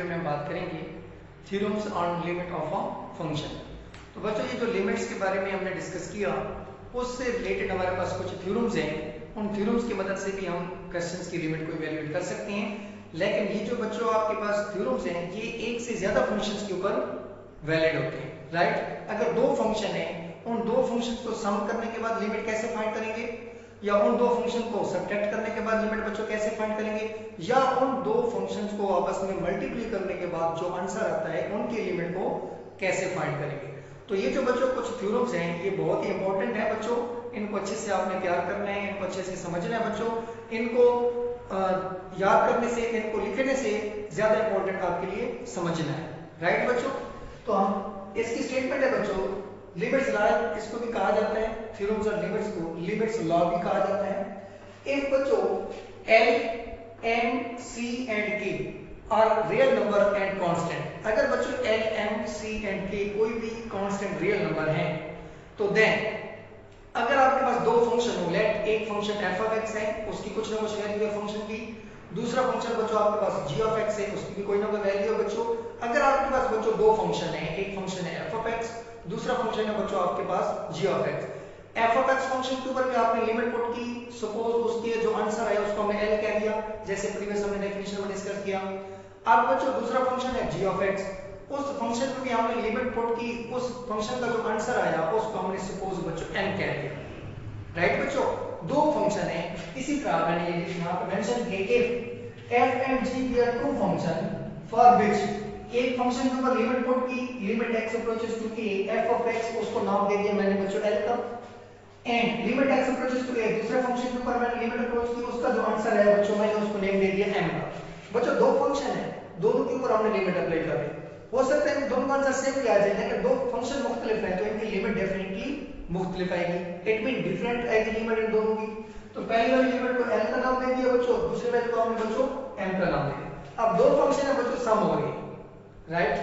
Video में हम बात करेंगे theorems on limit of a function. तो बच्चों ये जो लिमिट्स के बारे में हमने डिस्कस किया उससे रिलेटेड हमारे पास कुछ थ्योरम्स हैं। उन थ्योरम्स की मदद से भी हम क्वेश्चंस की लिमिट को इवैल्यूएट कर सकते हैं। लेकिन ये जो बच्चों आपके पास थ्योरम्स हैं ये एक से ज्यादा फंक्शंस के ऊपर वैलिड होते हैं, राइट। अगर दो फंक्शन है उन दो फंक्शंस को सम करने के बाद लिमिट कैसे फाइंड करेंगे, या उन दो फंक्शन को सब्ट्रैक्ट करने के बाद लिमिट बच्चों कैसे फाइंड करेंगे, या उन दो फंक्शंस को आपस में मल्टीप्लाई करने के बाद जो आंसर आता है उनकी लिमिट को कैसे फाइंड करेंगे। तो ये जो बच्चों कुछ थ्योरम्स हैं ये बहुत ही इंपॉर्टेंट है बच्चों, इनको अच्छे से आपने तैयार करना है, इनको अच्छे से समझना है बच्चों। इनको याद करने से, इनको लिखने से ज्यादा इंपॉर्टेंट आपके लिए समझना है, राइट बच्चों। तो हम इसकी स्टेटमेंट है बच्चों, लिमिट्स लॉ इसको भी कहा जाता है, थ्योरम्स और लिमिट्स को लिमिट्स लॉ भी कहा जाता है। इफ बच्चों L, M, C and K are real number and constant, अगर बच्चों L, M, C and K कोई भी कांस्टेंट रियल नंबर है तो देन अगर आपके पास दो फंक्शन हो, लेट एक फंक्शन f of x है उसकी कुछ ना कुछ वैल्यू है फंक्शन की, दूसरा फंक्शन बच्चों आपके पास g of x है उसकी भी कोई ना कोई वैल्यू है बच्चों। अगर आपके पास बच्चों दो फंक्शन है, एक फंक्शन है f of x, दूसरा फंक्शन है बच्चों आपके पास g of x। f of x function के ऊपर भी आपने लिमिट पुट की, सपोज उसके जो आंसर है उसको हमने l कह दिया जैसे प्रीवियस हमने डेफिनेशन में डिस्कस किया। अब बच्चों दूसरा फंक्शन है g of x, उस फंक्शन पे भी हमने लिमिट पुट की, उस फंक्शन का जो आंसर आया उसको हमने सपोज बच्चों n कह दिया, राइट बच्चों। दो फंक्शन है, इसी तरह मैंने ये यहां पे मेंशन किया if f and g be a two function for which एक फंक्शन के ऊपर लिमिट पुट की, limit x approaches to a, f of x उसको नाम दे दिया मैंने बच्चों l का, and limit x approaches to a दूसरे फंक्शन के ऊपर मैंने लिमिट अप्रोच की, उसका जो आंसर है बच्चों मैंने उसको नेम दे दिया m का। बच्चों दो फंक्शन है, दोनों के ऊपर हमने लिमिट अप्लाई कर दी, हो सकता है दोनों का आंसर सेम भी आ जाए लेकिन दो फंक्शन मुख्तलिफ है तो इनकी लिमिट डेफिनेटली मुख्तलिफ आएगी, इट मीन डिफरेंट आएगी लिमिट इन दोनों की। तो पहली वाली लिमिट को l का नाम दे दिया बच्चों, दूसरी वाली को हमने बच्चों m का नाम दे दिया। अब दो फंक्शन है बच्चों सम हो रही है, राइट,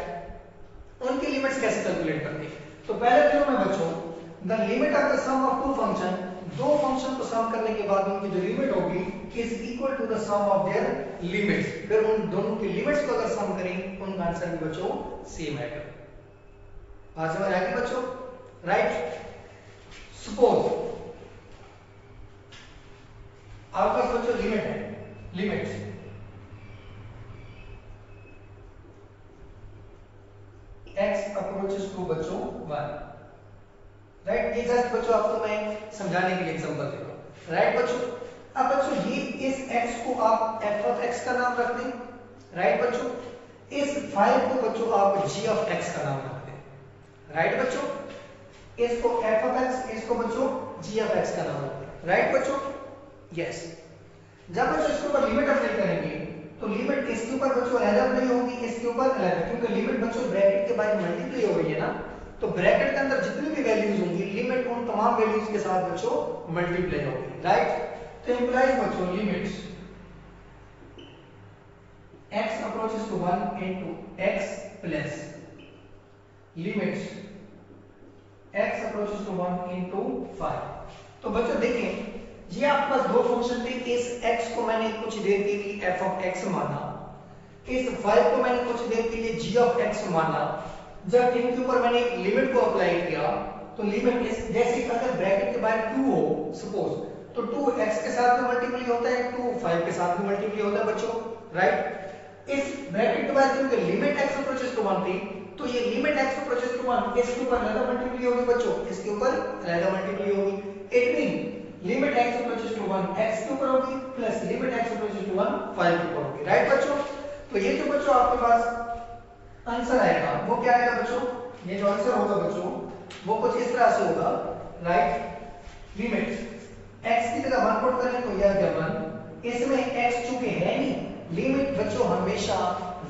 उनकी लिमिट्स कैसे कैलकुलेट करते हैं। तो पहले थ्योरम है बच्चों the limit of the sum of two function, दो फंक्शन को सम करने के बाद उनकी जो लिमिट होगी is equal to the sum of their limits, फिर उन दोनों की लिमिट्स को अगर सम करें उनका आंसर भी बच्चों सेम आएगा। बात समझ आ गई बच्चों, राइट। सपोज आपका बच्चों लिमिट है, लिमिट्स x अप्रोचेस टू बच्चों 1, राइट। ये जस्ट बच्चों आपको मैं समझाने के लिए एग्जांपल दे रहा हूं, राइट बच्चों। अब बच्चों ये इस x को आप f of x का नाम रख दें, राइट बच्चों। इस 5 को बच्चों आप g of x का नाम रख दें, राइट बच्चों। इसको f of x, इसको बच्चों g of x का नाम रख दें, राइट बच्चों। यस, जब बच्चों इसके ऊपर लिमिट अप्लाई करेंगे तो लिमिट इसके ऊपर बच्चों अलग नहीं होगी, इसके ऊपर अलग, क्योंकि लिमिट बच्चों ब्रैकेट के बाद मल्टीप्लाई हो रही है ना, तो ब्रैकेट के अंदर जितनी भी वैल्यूज होंगी लिमिट उन तमाम वैल्यूज के साथ बच्चों मल्टीप्लाई होगी, राइट। तो इंप्लाइज बच्चों limits x approaches to 1 into x plus limits x approaches to 1 into 5। तो बच्चों देखें ये आपके पास दो फंक्शन थे, इस x को मैंने कुछ देर के लिए f of x माना, इस 5 को मैंने कुछ देर के लिए g of x माना। जब इनके ऊपर मैंने एक लिमिट को अप्लाई किया तो लिमिट इस जैसे अगर ब्रैकेट के बाहर 2 हो सपोज, तो 2 x के साथ भी मल्टीप्लाई होता है, 2 5 के साथ भी मल्टीप्लाई होता है बच्चों, राइट। इस ब्रैकेट के बाद क्योंकि लिमिट x अप्रोचेस टू 1 थी तो ये लिमिट x अप्रोचेस टू 1 इसके ऊपर अलग मल्टीप्लाई होगी बच्चों, इसके ऊपर अलग मल्टीप्लाई होगी, it mean limit x approaches to 1 x के ऊपर होगी plus limit x approaches to 1 5 के ऊपर होगी, राइट बच्चों। तो ये जो बच्चों आपके पास आंसर आएगा वो क्या आएगा बच्चों, ये जो आंसर होगा बच्चों वो कुछ इस तरह से होगा, राइट। लिमिट x की जगह 1 पुट करें तो यह आ गया 1, इसमें x चूंकि है नहीं, लिमिट बच्चों हमेशा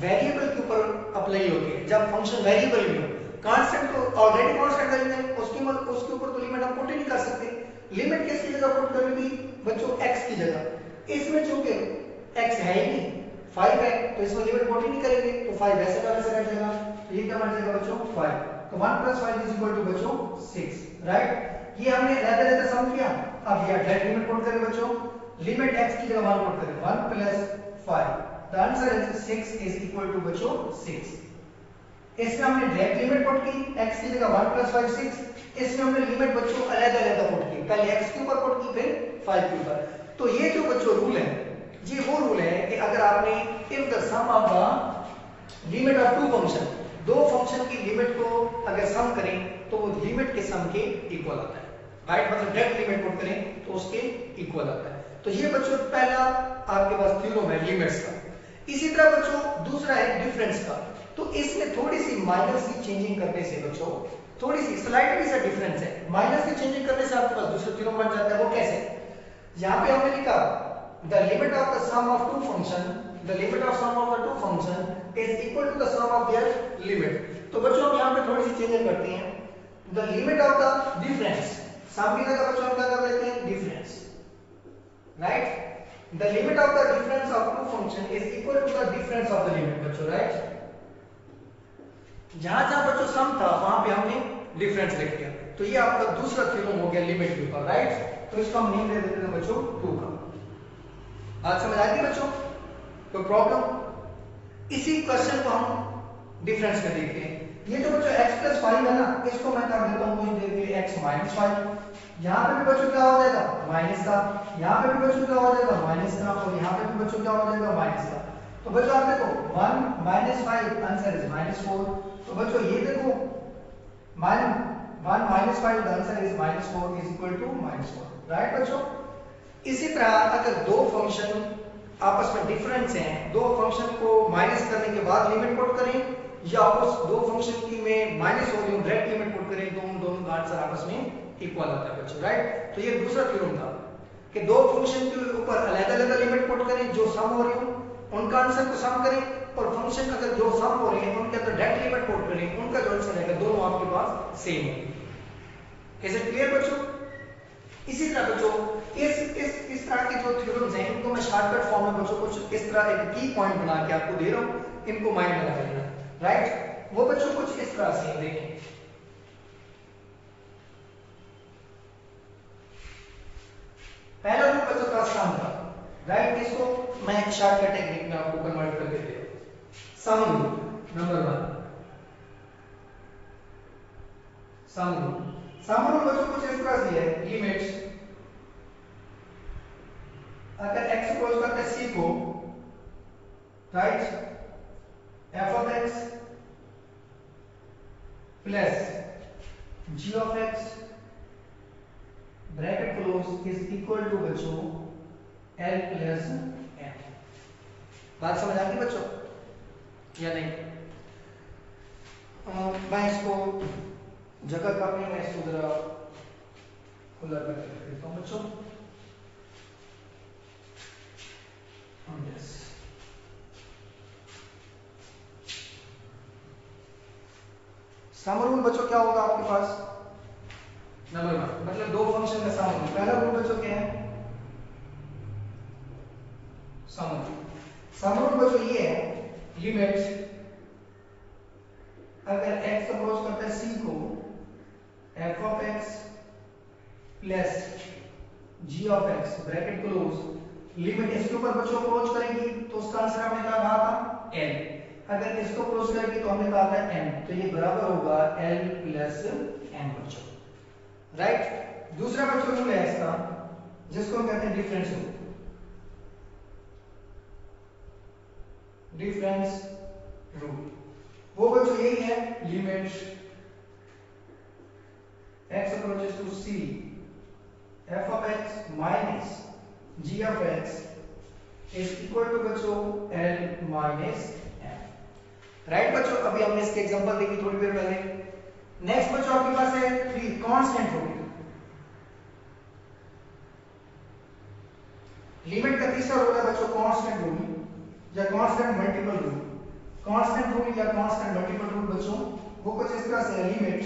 वेरिएबल के ऊपर अप्लाई होती है, जब फंक्शन वेरिएबल में हो, कांस्टेंट तो ऑलरेडी कांस्टेंट वैल्यू है उसके ऊपर तो लिमिट हम पुट ही नहीं कर सकते, लिमिट किसकी जगह पुट करेंगे बच्चों x की जगह, इसमें चूंकि x है ही नहीं 5 है तो इसमें लिमिट पुट ही नहीं करेंगे तो 5 वैसे का वैसे रह जाएगा, तो ये क्या बन जाएगा बच्चों 5, तो 1 + 5 इज इक्वल टू बच्चों 6, राइट। ये हमने रहते रहते सम किया, अब ये डायरेक्ट लिमिट पुट करें बच्चों, लिमिट x की जगह 1 पुट करें 1 + 5 the answer is 6 is equal to बच्चों 6। इसमें हमने डायरेक्ट लिमिट पुट की x की जगह 1 + 5 6। इसमें हमने लिमिट बच्चों अलग-अलग पुट की, पहले x के ऊपर पुट की फिर 5 के ऊपर। तो ये जो बच्चों रूल है, ये वो रूल है कि अगर आपने if the sum of the limit of two function, दो फंक्शन की लिमिट को अगर सम करें तो वो लिमिट के सम के इक्वल आता है, राइट। मतलब डायरेक्ट लिमिट पुट करें तो उसके इक्वल आता है। तो ये बच्चों पहला आपके पास थ्योरम है लिमिट्स का। इसी तरह बच्चों दूसरा है डिफरेंस का। तो इसमें थोड़ी सी माइनर सी चेंजिंग करने से बच्चों, थोड़ी सी स्लाइटली सा डिफरेंस है, माइनर सी चेंजिंग करने से आपके पास दूसरा थ्योरम बन जाता है। वो कैसे? यहाँ पे हमने लिखा the limit of the sum of two function, the limit of sum of the two function is equal to the sum of their limit. तो बच्चों हम यहाँ पे थोड़ी सी चेंजिंग करते हैं। The limit of the difference, sum की जगह बच्चों हम क्या कर लेते हैं difference, right. The limit of the difference of two function is equal to the difference of the limit बच्चों, राइट। जहां जहां बच्चों सम था वहां पे हमने डिफरेंस लिख दिया। तो ये आपका दूसरा थ्योरम हो गया लिमिट के ऊपर, राइट। तो इसको हम नेम दे देते हैं बच्चों 2 का। बात समझ आ गई बच्चों? तो प्रॉब्लम इसी क्वेश्चन को हम डिफरेंस में देखते हैं। ये जो बच्चों x + 5 है ना, इसको मैं कर देता हूं कुछ देर के लिए x - 5। यहां पे भी बच्चों क्या हो जाएगा माइनस का, यहां पे भी बच्चों क्या हो जाएगा माइनस का, और यहां पे भी बच्चों क्या हो जाएगा माइनस का। तो बच्चों आप देखो 1 - 5 आंसर इज -4। तो बच्चों ये देखो 1 - 5 the answer is -4 is equal to -4, right बच्चों। इसी तरह अगर दो फंक्शन आपस में डिफरेंस हैं, दो फंक्शन को माइनस करने के बाद लिमिट पुट करें या उस दो फंक्शन की में माइनस हो रही हो डायरेक्ट लिमिट पुट करें, दोनों का आंसर आपस में इक्वल आता है बच्चों, राइट। तो ये दूसरा थ्योरम था कि दो फंक्शन के ऊपर अलग-अलग लिमिट पुट करें जो सम हो रही हो, उनका आंसर को सम करें, और फंक्शन अगर जो सम हो रहे हैं उनके अंदर डायरेक्ट लिमिट पुट करें, उनका जो आंसर रहेगा दोनों आपके पास सेम होंगे। इज इट क्लियर बच्चों? इसी तरह बच्चों इस तरह के जो थ्योरम्स हैं इनको मैं शॉर्टकट फॉर्म में बच्चों कुछ इस तरह एक की पॉइंट बना के आपको दे रहा हूं, इनको माइंड में रख लेना, राइट। वो बच्चों कुछ इस तरह से देखें। पहला रूल बच्चों का सम का, राइट। इसको मैं एक शॉर्टकट टेक्निक में आपको कन्वर्ट करके दे रहा हूं। Sum rule number 1, sum rule बच्चों कुछ इस तरह से है। लिमिट्स अगर x सपोज करते हैं c को, right, f of x plus g of x bracket close is equal to बच्चों l प्लस m। बात समझ आ गई बच्चों या नहीं? मैं इसको जगह कम है, मैं इसको जरा खुला करके देता हूं बच्चों। यस, सम रूल बच्चों क्या होगा आपके पास? नंबर 1 मतलब दो फंक्शन का सम रूल। पहला रूल बच्चों क्या है? सम रूल बच्चों ये है लिमिट अगर x सपोज करते हैं c को f of x plus g of x bracket close, limit इसके ऊपर बच्चों क्लोज करेगी तो उसका आंसर हमने क्या कहा था l, अगर इसको क्लोज करेगी तो हमने कहा था m, तो ये बराबर होगा l प्लस m बच्चों, राइट। दूसरा बच्चों रूल है इसका जिसको हम कहते हैं डिफरेंस रूल। डिफरेंस रूल वो बच्चों यही है, limit x approaches to c f of x minus g of x is equal to बच्चों l minus m, राइट बच्चों। अभी हमने इसके एग्जांपल देखी थोड़ी देर पहले। नेक्स्ट बच्चों आपके पास है 3 कांस्टेंट रूल। लिमिट का तीसरा रूल है बच्चों कांस्टेंट रूल या constant multiple rule. Constant rule या कांस्टेंट मल्टीपल रूल बच्चों वो कुछ इस तरह से है। Limit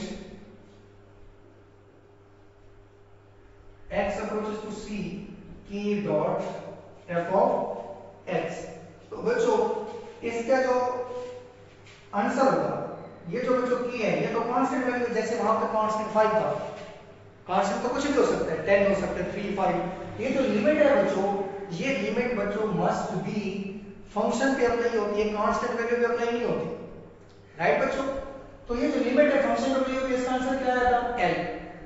x approaches to c k dot f of x, तो बच्चों इसका जो आंसर होगा ये जो बच्चों की है ये तो कांस्टेंट वैल्यू, जैसे वहां पे कांस्टेंट 5 था, कांस्टेंट तो कुछ भी हो सकता है, 10 हो सकता है, 3 5। ये जो लिमिट है बच्चों ये लिमिट बच्चों मस्ट बी फंक्शन पे अप्लाई होती है, कांस्टेंट वैल्यू पे अप्लाई नहीं होती, राइट बच्चों। तो ये जो लिमिट है फंक्शन पे अप्लाई होती है, इसका आंसर क्या आएगा l,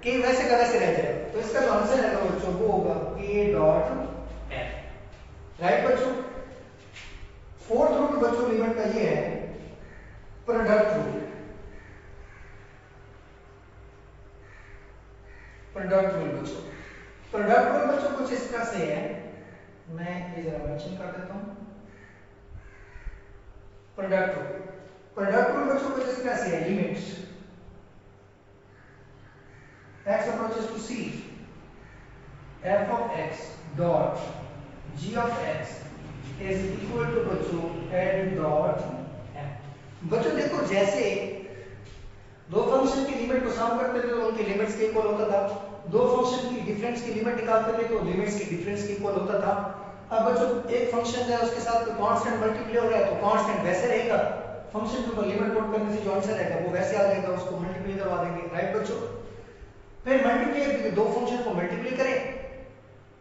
k वैसे का वैसे रह जाएगा। तो इसका जो आंसर है बच्चों वो होगा k डॉट l, राइट बच्चों। फोर्थ रूल बच्चों लिमिट का ये है प्रोडक्ट रूल। प्रोडक्ट रूल बच्चों, प्रोडक्ट रूल बच्चों कुछ इस तरह से है, मैं ये जरा मेंशन कर देता हूं। प्रोडक्ट रूल, प्रोडक्ट रूल बच्चों कुछ इस तरह से है, limits x approaches to c f of x dot g of x is equal to बच्चों l dot m। बच्चों देखो जैसे दो फंक्शन की लिमिट को सम करते थे तो उनकी लिमिट्स के इक्वल होता था, दो फंक्शन की डिफरेंस की लिमिट निकालते थे तो लिमिट्स की डिफरेंस के इक्वल होता था। अब बच्चों एक फंक्शन है उसके साथ कोई कांस्टेंट मल्टीप्लाई हो रहा है तो कांस्टेंट वैसे रहेगा, फंक्शन के ऊपर लिमिट पुट करने से जो आंसर रहेगा वो वैसे आ जाएगा, उसको मल्टीप्लाई करवा देंगे, राइट बच्चों। फिर मल्टीप्लाई दो फंक्शन को मल्टीप्लाई करें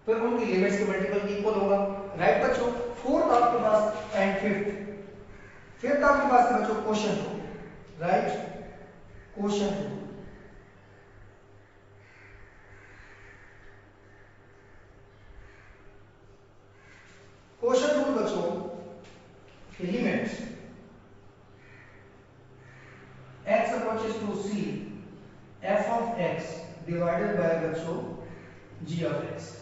फिर उनकी लिमिट्स के मल्टीपल की इक्वल होगा, राइट बच्चों। फोर्थ आपके पास एंड फिफ्थ आपके पास है बच्चों quotient rule, right, quotient rule. Quotient rule बच्चों limits x approaches to c f of x divided by बच्चों g of x,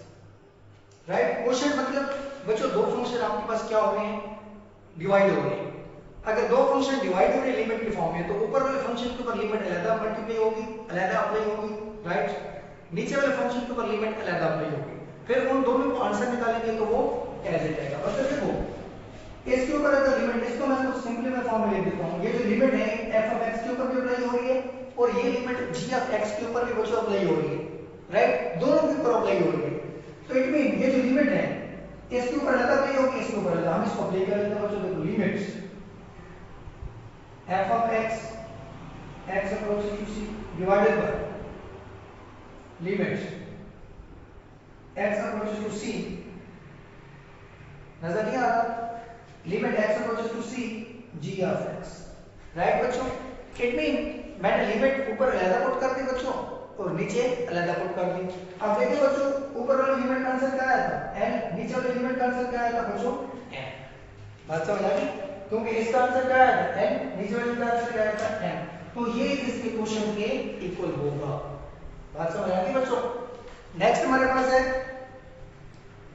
right. Quotient मतलब बच्चों दो फंक्शन आपके पास क्या हो रहे हैं, डिवाइड हो रहे हैं। अगर दो फंक्शन डिवाइड हो रहे हैं लिमिट के फॉर्म में तो ऊपर वाले फंक्शन के ऊपर लिमिट अलग मल्टीप्लाई होगी, अलग अप्लाई होगी, राइट। नीचे वाले फंक्शन के ऊपर लिमिट अलग अप्लाई होगी, फिर उन दोनों को आंसर निकालेंगे तो वो कैसे जाएगा। मतलब देखो इसके ऊपर अगर लिमिट, इसको मैं सिंपली मैं फॉर्म में लिख देता हूं, ये जो लिमिट है f of x के ऊपर भी अप्लाई हो रही है और ये लिमिट g of x के ऊपर भी बच्चों अप्लाई हो रही है, राइट, दोनों के ऊपर अप्लाई हो रही है। तो इट मीन ये जो लिमिट है इसके ऊपर अलग अप्लाई होगी, इसके ऊपर अलग। हम इसको अप्लाई कर लेते हैं बच्चों, देखो limits f of x x approaches to c divided by limits x approaches to c, नजर नहीं आ रहा, limit x approaches to c g of x, right बच्चों। इट मीन मैंने लिमिट ऊपर अलग पुट कर दी बच्चों और नीचे अलग पुट कर दी। अब देखिए बच्चों ऊपर वाली लिमिट का आंसर क्या आया था n, नीचे वाली लिमिट का आंसर क्या आया था बच्चों n। बात समझ आ गई, क्योंकि इसका आंसर क्या आया था n, नीचे वाले का आंसर क्या आया था n, तो ये इसके क्वेश्चन के इक्वल होगा। बात समझ आ गई बच्चों। नेक्स्ट हमारे पास है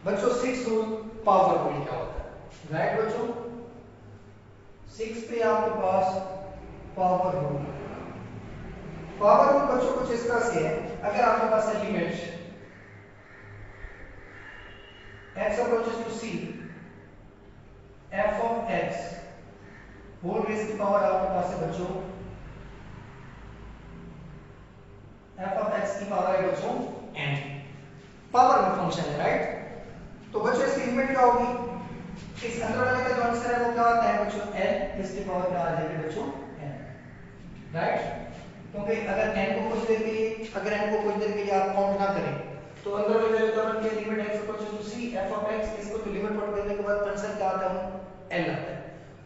बच्चों 6 रूल, पावर रूल क्या होता है, राइट बच्चों। 6 पे आपके पास पावर रूल, पावर रूल बच्चों कुछ इस तरह से है, अगर आपके पास है limit x approaches to c f of x whole raise की पावर आपके पास है बच्चों f of x की पावर है बच्चों n, पावर में फंक्शन है, राइट। तो बच्चों इसकी लिमिट क्या होगी, इस अंदर वाले का जो आंसर है वो क्या आता है बच्चों n, इसकी पावर क्या आ जाएगी बच्चों n, राइट। क्योंकि अगर n को कुछ देर के लिए, अगर n को कुछ देर के लिए आप काउंट ना करें तो अंदर वाले वैल्यू का बन गया limit x approaches to c f of x, इसको तो लिमिट पुट करने के बाद आंसर क्या आता है l आता है।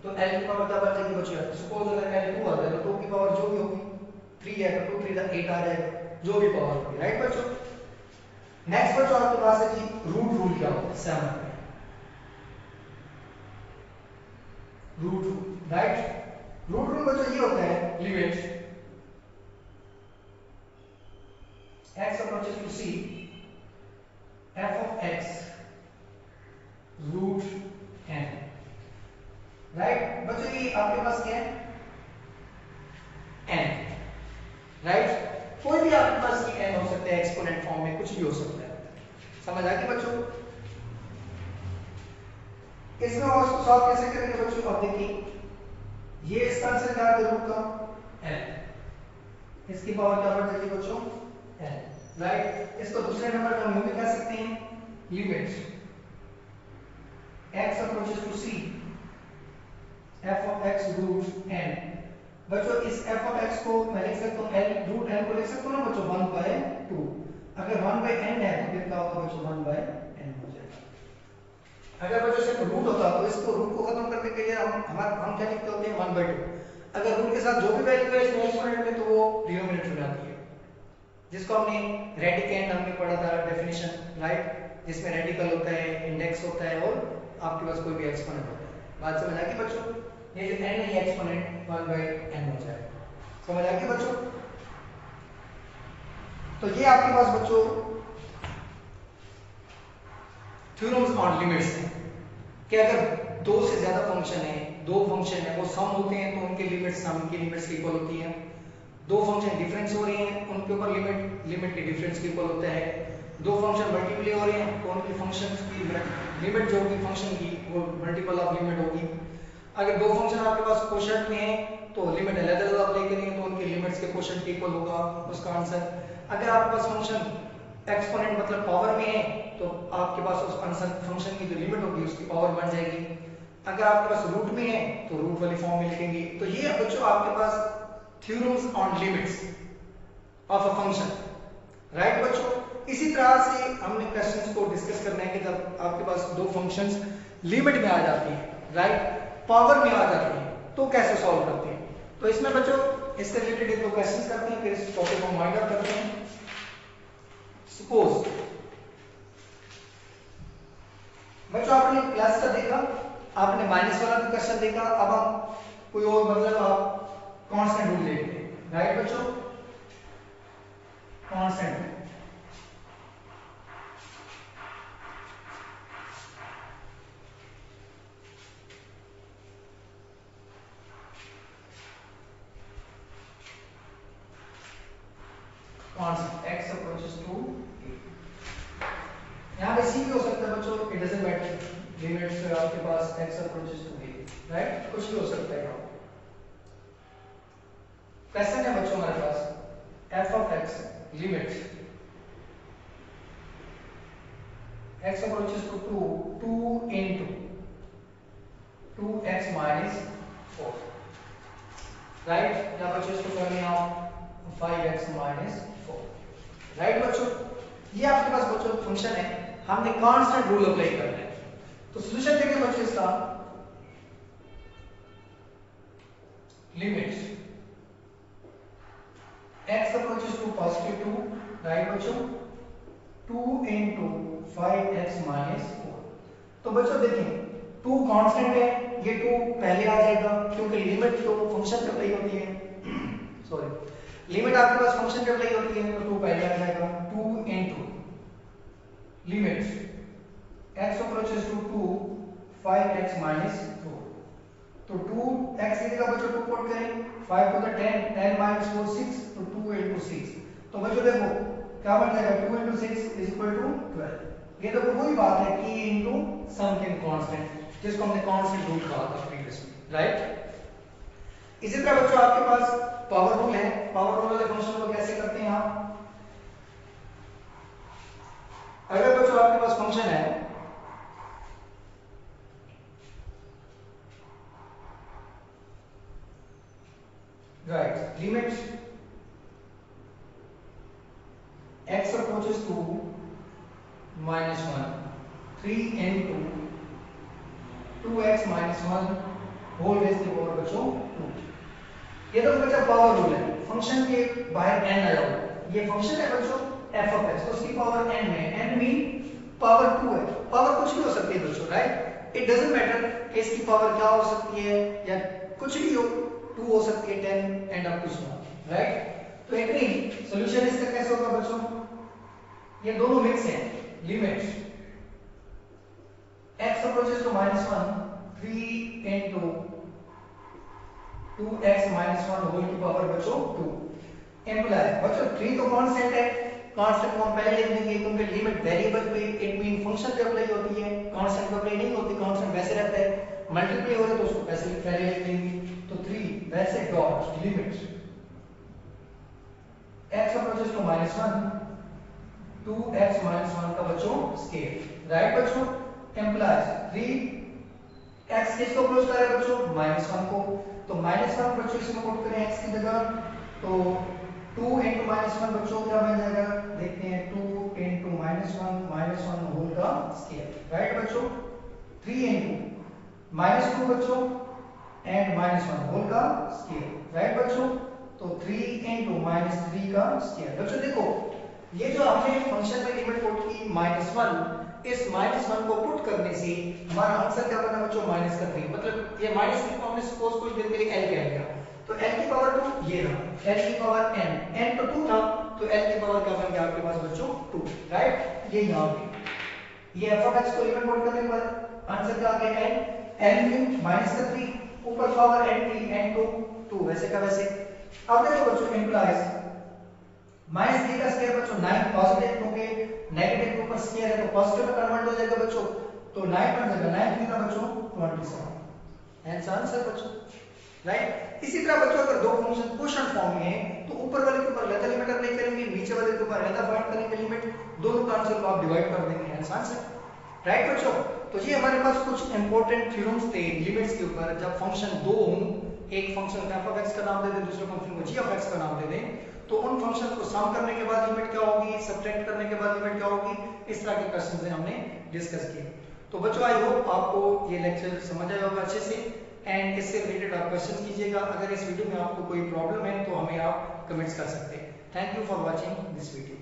तो l की पावर क्या बन जाएगी बच्चों, सपोज अगर l 2 आता है तो 2 की पावर जो भी होगी 3 है तो 2 3 8 आ जाएगा, जो भी पावर होगी, राइट बच्चों। नेक्स्ट बच्चों आपके पास है जी रूट रूल क्या होता है, 7 root rule, right. Root rule बच्चों ये होता है limit x approaches to c f of x root n, right बच्चों। ये आपके पास क्या है n, राइट। कोई भी आपके पास ये n हो सकता है, एक्सपोनेंट फॉर्म में कुछ भी हो सकता है, समझ आ गई बच्चों। इसमें और इसको सॉल्व कैसे करेंगे बच्चों, अब देखिए ये इसका आंसर क्या है रूट का n, इसकी पावर क्या बढ़ जाएगी बच्चों n, राइट। इसको दूसरे नंबर का हम भी कह सकते हैं limit x approaches to c f of x root n। बच्चों इस f of x को मैं लिख सकता हूं l रूट n को लिख सकता हूं ना बच्चों 1/2, अगर 1/n है तो फिर क्या होगा बच्चों 1/n हो जाएगा, अगर बच्चों सिर्फ रूट होता तो इसको रूट को खत्म करने के लिए हम क्या लिखते होते हैं 1/2। अगर रूट के साथ जो भी वैल्यू है इसमें एक्सपोनेंट में तो वो डिनोमिनेटर में आती है, जिसको हमने रेडिकेंड हमने पढ़ा था डेफिनेशन, राइट, जिसमें रेडिकल होता है, इंडेक्स होता है और आपके पास कोई भी एक्सपोनेंट होता है। बात समझ आ गई बच्चों? ये जो n है एक्सपोनेंट 1/n हो जाएगा। समझ आ गई बच्चों? तो ये आपके पास बच्चों थ्योरम्स ऑन लिमिट्स हैं कि अगर दो से ज्यादा फंक्शन है, दो फंक्शन है वो सम होते हैं तो उनकी लिमिट सम की लिमिट्स के इक्वल होती है। दो फंक्शन डिफरेंस हो रहे हैं उनके ऊपर लिमिट के डिफरेंस के इक्वल होता है। दो फंक्शन मल्टीप्लाई हो रहे हैं तो उनकी फंक्शन की लिमिट जो होगी फंक्शन की वो मल्टीपल ऑफ लिमिट होगी। अगर दो फंक्शन आपके पास कोशेंट में है तो लिमिट अलग अलग अप्लाई करेंगे तो उनकी लिमिट्स के कोशेंट के इक्वल होगा उसका आंसर। अगर आपके पास फंक्शन एक्सपोनेंट मतलब पावर में है तो आपके पास उस आंसर फंक्शन की जो लिमिट होगी उसकी पावर बन जाएगी। अगर आपके पास रूट में है तो रूट वाली फॉर्म में लिखेंगे। तो ये बच्चों आपके पास theorems on limits of a function, right बच्चों। इसी तरह से हमने क्वेश्चंस को डिस्कस करना है कि जब आपके पास दो फंक्शंस लिमिट में आ जाती हैं, राइट, पावर में आ जाती हैं, तो कैसे सॉल्व करते हैं। तो इसमें बच्चों इससे रिलेटेड एक दो क्वेश्चंस करते हैं फिर इस टॉपिक को वाइंड अप करते हैं। सपोज बच्चों आपने प्लस का देखा, आपने माइनस वाला भी क्वेश्चन देखा, अब हम कोई और मतलब आप कांस्टेंट रूल देखते हैं, राइट बच्चों, constant. Constant x approaches to यहाँ पे c भी हो सकता है बच्चों, इट डजंट मैटर, लिमिट्स आपके पास x approaches to a, right, कुछ भी हो सकता है। यहाँ क्वेश्चन है बच्चों हमारे पास f of x limit x approaches to 2 into 2x minus 4, right, या बच्चों इसको कर लें आप 5x minus 4, राइट बच्चों। ये आपके पास बच्चों फंक्शन है, हमने कांस्टेंट रूल अप्लाई करना है। तो सॉल्यूशन देखिए बच्चों इसका, limit x approaches to positive 2, right बच्चों, 2 into 5x minus 4। तो बच्चों देखिए 2 कांस्टेंट है, ये 2 पहले आ जाएगा क्योंकि लिमिट तो फंक्शन पे अप्लाई होती है, सॉरी लिमिट आपके पास फंक्शन पे अप्लाई होती है तो 2 पहले आ जाएगा। 2 into limit x approaches to 2 5x minus 4, तो 2x की जगह बच्चों 2 पुट करें, 5 to the 10, 10 minus 4 6, तो 2 into 6। तो बच्चों देखो क्या बन जाएगा, 2 into 6 is equal to 12। ये तो वही बात है कि into something constant, जिसको हमने कांस्टेंट रूल कहा था प्रीवियसली, राइट। इसी तरह बच्चों आपके पास पावर रूल है, पावर रूल वाले फंक्शन को कैसे करते हैं आप, अगर बच्चों आपके पास फंक्शन है right, limit x approaches to minus 1 3 into 2x minus 1 whole raise to power बच्चों 2। ये तो बच्चा पावर रूल है, फंक्शन के बाहर n आया हुआ है, ये फंक्शन है बच्चों f of x, तो उसकी पावर n है, n मीन पावर 2 है, पावर कुछ भी हो सकती है बच्चों, राइट, इट डजंट मैटर कि इसकी पावर क्या हो सकती है या कुछ भी हो, 2 हो सकती है, 10 and up to so, right. तो एक नहीं सॉल्यूशन इसका कैसे होगा बच्चों, ये दोनों मिक्स हैं, limit x approaches to minus 1 3 into 2x minus 1 whole की पावर बच्चों 2 एम्प्लाई बच्चों 3 तो कांस्टेंट है, कांस्टेंट को हम पहले लिख देंगे क्योंकि लिमिट वेरिएबल पे इट मीन फंक्शन पे अप्लाई होती है, कांस्टेंट पे अप्लाई नहीं होती, कांस्टेंट वैसे रहता है, मल्टीप्लाई हो रहा है तो उसको वैसे पहले लिख देंगे। तो 3 वैसे dot limit x approaches to minus 1 2x minus 1 का बच्चों स्केल, राइट बच्चों, एम्प्लाइज 3 x किसको अप्रोच कर रहा है बच्चों, -1 को, तो -1 बच्चों इसमें पुट करें x की जगह, तो 2 into -1 बच्चों क्या बन जाएगा, देखते हैं 2 into -1 होल का स्केल, राइट बच्चों। 3 इंटू -2 बच्चों एंड -1 होल का स्क्वायर, राइट बच्चों। तो 3 इंटू -3 का स्क्वायर। बच्चों देखो ये जो हमने फंक्शन में लिमिट पुट की -1, इस -1 को पुट करने से हमारा आंसर क्या बना बच्चों -3। मतलब ये -3 को हमने सपोज कुछ देर के लिए l कह लिया, तो l की पावर 2 ये रहा, l की पावर n तो 2 था, तो l की पावर क्या बन गया आपके पास बच्चों 2, राइट। ये यहाँ पे ये f ऑफ x को लिमिट पुट करने के बाद आंसर क्या आ गया n -3 ऊपर पावर n2 वैसे का वैसे। अब देखो बच्चों इम्प्लाइज -3 का स्क्वायर बच्चों 9 पॉजिटिव क्योंकि नेगेटिव के ऊपर स्क्वायर है तो पॉजिटिव में कन्वर्ट हो जाएगा बच्चों, तो 9 बन जाएगा 9 कितना बच्चों 27, आंसर आंसर बच्चों, राइट। इसी तरह बच्चों अगर दो फंक्शन क्वोशंट फॉर्म में है तो ऊपर वाले के ऊपर लेता लिमिट अप्लाई करेंगे, नीचे वाले के ऊपर लेता फाइंड करेंगे लिमिट, दोनों का आंसर को आप डिवाइड कर देंगे, आंसर आंसर, राइट बच्चों। तो ये हमारे पास कुछ इंपॉर्टेंट थ्योरम्स थे लिमिट्स के ऊपर। जब फंक्शन दो हों, एक फंक्शन f ऑफ x का नाम दे दें, दूसरे फंक्शन को g ऑफ x का नाम दे दें, तो उन फंक्शंस को सम करने के बाद लिमिट क्या होगी, सब्ट्रैक्ट करने के बाद लिमिट क्या होगी, इस तरह के क्वेश्चंस हमने डिस्कस किए। तो बच्चों आई होप आपको ये लेक्चर समझ आया होगा अच्छे से, एंड इससे रिलेटेड आप क्वेश्चन कीजिएगा। अगर इस वीडियो में आपको कोई प्रॉब्लम है तो हमें आप कमेंट्स कर सकते हैं। Thank you for watching this video.